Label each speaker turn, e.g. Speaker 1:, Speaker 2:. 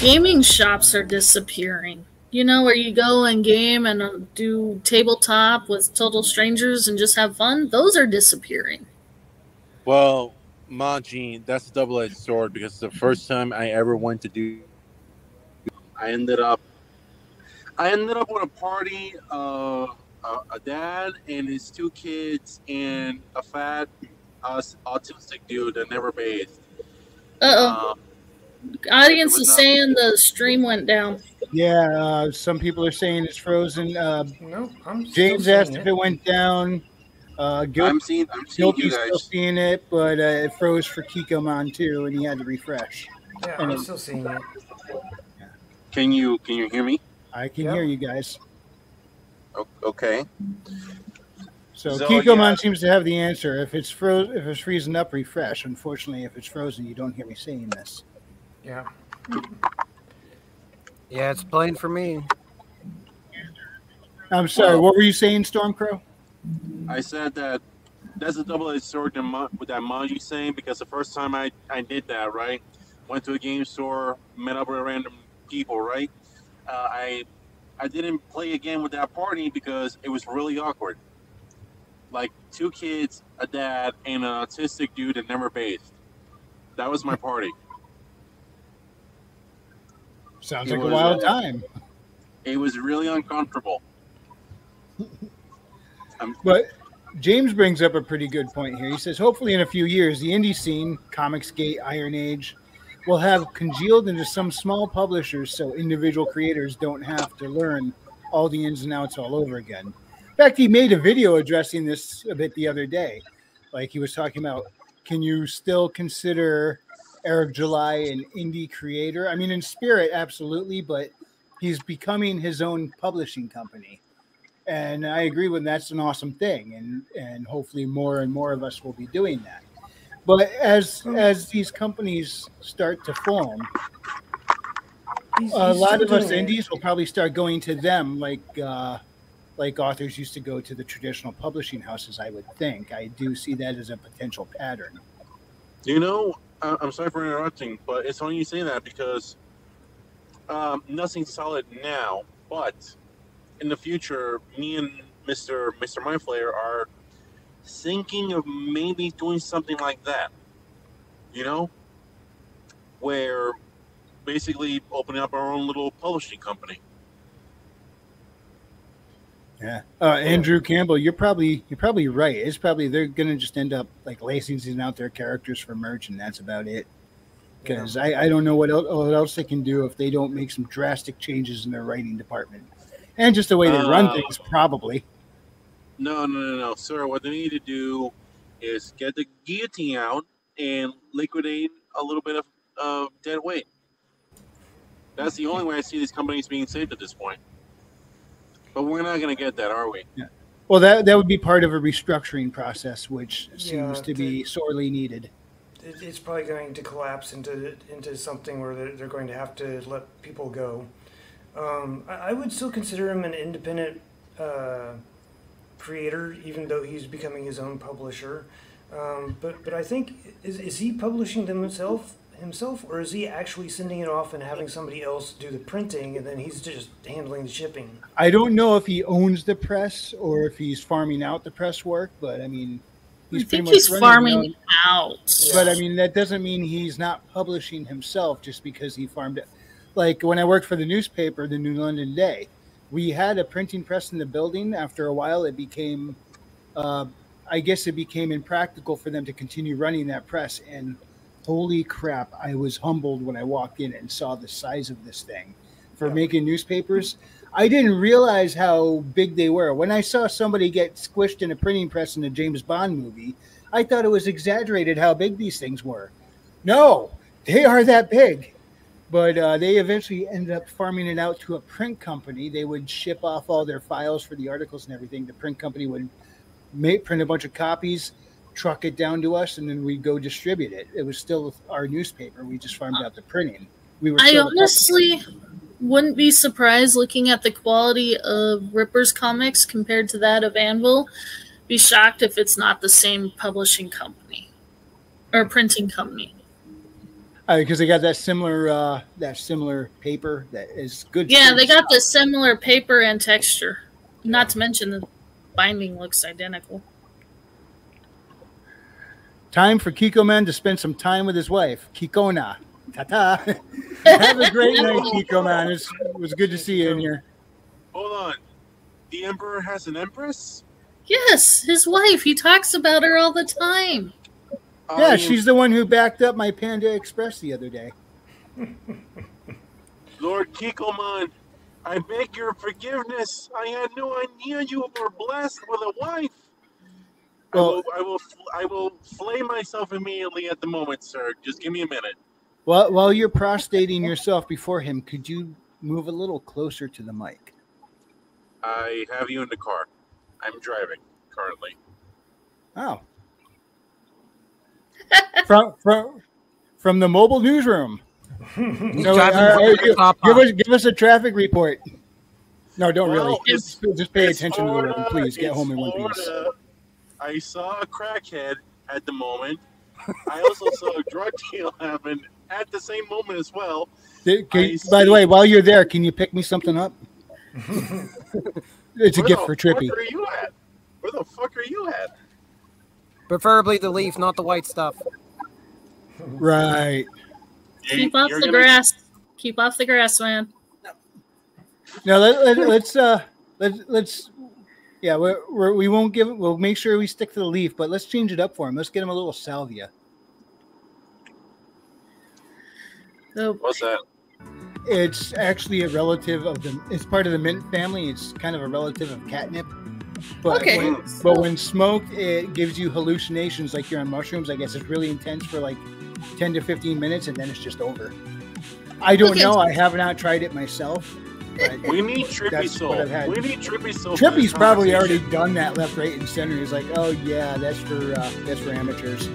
Speaker 1: Gaming shops are disappearing. You know, where you go and game and do tabletop with total strangers and just have fun? Those are disappearing.
Speaker 2: Well, Majin, that's a double-edged sword because the first time I ever went to do, I ended up, with a party, a dad and his two kids, and a fat, autistic dude that never bathed.
Speaker 1: Uh-oh. Audience is saying the stream went down.
Speaker 3: Yeah, some people are saying it's frozen.
Speaker 4: No, I'm
Speaker 3: James asked if it went down.
Speaker 2: I'm seeing
Speaker 3: Guilty's
Speaker 2: you guys.
Speaker 3: still seeing it, but it froze for Kikomon too, and he had to refresh.
Speaker 4: Yeah,
Speaker 3: And
Speaker 4: I'm still seeing it.
Speaker 2: Can you hear me?
Speaker 3: I can hear you guys.
Speaker 2: Okay.
Speaker 3: So Kikomon seems to have the answer. If it's freezing up, refresh. Unfortunately, if it's frozen, you don't hear me saying this.
Speaker 4: Yeah.
Speaker 5: Yeah, it's playing for me.
Speaker 3: I'm sorry. What were you saying, Stormcrow?
Speaker 2: I said that that's a double-edged sword with that Manji saying, because the first time I did that, right, went to a game store, met up with random people, right, I didn't play again with that party because it was really awkward. Like, two kids, a dad, and an autistic dude that never bathed. That was my party.
Speaker 3: Sounds like a wild time.
Speaker 2: It was really uncomfortable.
Speaker 3: But James brings up a pretty good point here. He says, hopefully in a few years, the indie scene, Comicsgate, Iron Age, will have congealed into some small publishers so individual creators don't have to learn all the ins and outs all over again. In fact, he made a video addressing this a bit the other day. Like, he was talking about, can you still consider Eric July an indie creator? I mean, in spirit, absolutely, but he's becoming his own publishing company. And I agree with that's an awesome thing, and hopefully more and more of us will be doing that. But as these companies start to form, a lot of us indies will probably start going to them like authors used to go to the traditional publishing houses, I would think. I do see that as a potential pattern.
Speaker 2: You know, I'm sorry for interrupting, but it's funny you say that because nothing's solid now, but in the future, me and Mr. Mindflayer are thinking of maybe doing something like that. You know? Where basically opening up our own little publishing company.
Speaker 3: Yeah. Andrew Campbell, you're probably right. It's probably they're gonna just end up like licensing out their characters for merch, and that's about it. Because I don't know what else they can do if they don't make some drastic changes in their writing department. And just the way they run things, probably.
Speaker 2: No, sir. What they need to do is get the guillotine out and liquidate a little bit of dead weight. That's the only way I see these companies being saved at this point. But we're not going to get that, are we?
Speaker 3: Yeah. Well, that would be part of a restructuring process, which seems to be sorely needed.
Speaker 4: It's probably going to collapse into something where they're going to have to let people go. I would still consider him an independent creator, even though he's becoming his own publisher. But I think, is he publishing them himself, or is he actually sending it off and having somebody else do the printing, and then he's just handling the shipping?
Speaker 3: I don't know if he owns the press or if he's farming out the press work, but I mean,
Speaker 1: I think he's farming out.
Speaker 3: But I mean, that doesn't mean he's not publishing himself just because he farmed it. Like when I worked for the newspaper, the New London Day, we had a printing press in the building. After a while, it became, I guess it became impractical for them to continue running that press. And holy crap, I was humbled when I walked in and saw the size of this thing for making newspapers. I didn't realize how big they were. When I saw somebody get squished in a printing press in a James Bond movie, I thought it was exaggerated how big these things were. No, they are that big. But they eventually ended up farming it out to a print company. They would ship off all their files for the articles and everything. The print company would print a bunch of copies, truck it down to us, and then we'd go distribute it. It was still our newspaper. We just farmed out the printing.
Speaker 1: I honestly wouldn't be surprised looking at the quality of Ripper's comics compared to that of Anvil. Be shocked if it's not the same publishing company or printing company.
Speaker 3: Because they got that similar paper that is good.
Speaker 1: Yeah, they got
Speaker 3: stuff.
Speaker 1: the similar paper and texture. Not to mention the binding looks identical.
Speaker 3: Time for Kiko Man to spend some time with his wife, Kikona. Ta-ta. Have a great night, Kiko Man. It was good to see you in here.
Speaker 2: Hold on. The Emperor has an Empress?
Speaker 1: Yes, his wife. He talks about her all the time.
Speaker 3: Yeah, she's the one who backed up my Panda Express the other day.
Speaker 2: Lord Kikoman, I beg your forgiveness. I had no idea you were blessed with a wife.
Speaker 3: Well,
Speaker 2: I will flay myself immediately at the moment, sir. Just give me a minute.
Speaker 3: Well, while you're prostrating yourself before him, could you move a little closer to the mic?
Speaker 2: I have you in the car. I'm driving currently.
Speaker 3: Oh. From the mobile newsroom. So, give us a traffic report. No, don't really. Just pay attention to the road, please. Get home in one piece.
Speaker 2: I saw a crackhead at the moment. I also saw a drug deal happen at the same moment as well.
Speaker 3: By the way, while you're there, can you pick me something up? It's a gift for Trippy.
Speaker 2: Where are you at? Where the fuck are you at?
Speaker 5: Preferably the leaf, not the white stuff.
Speaker 3: Right.
Speaker 1: Keep off the grass. Keep off the grass, man.
Speaker 3: Now let's yeah, we won't give. We'll make sure we stick to the leaf, but let's change it up for him. Let's get him a little salvia.
Speaker 1: Oh.
Speaker 2: What's that?
Speaker 3: It's actually a relative of the. It's part of the mint family. It's kind of a relative of catnip. But
Speaker 1: Okay.
Speaker 3: when smoked, it gives you hallucinations like you're on mushrooms. I guess it's really intense for like 10 to 15 minutes, and then it's just over. I don't know. I have not tried it myself. But
Speaker 2: we need Trippy Soul. We need Trippy Soul.
Speaker 3: Trippy's probably already done that left, right, and center. He's like, oh yeah, that's for amateurs.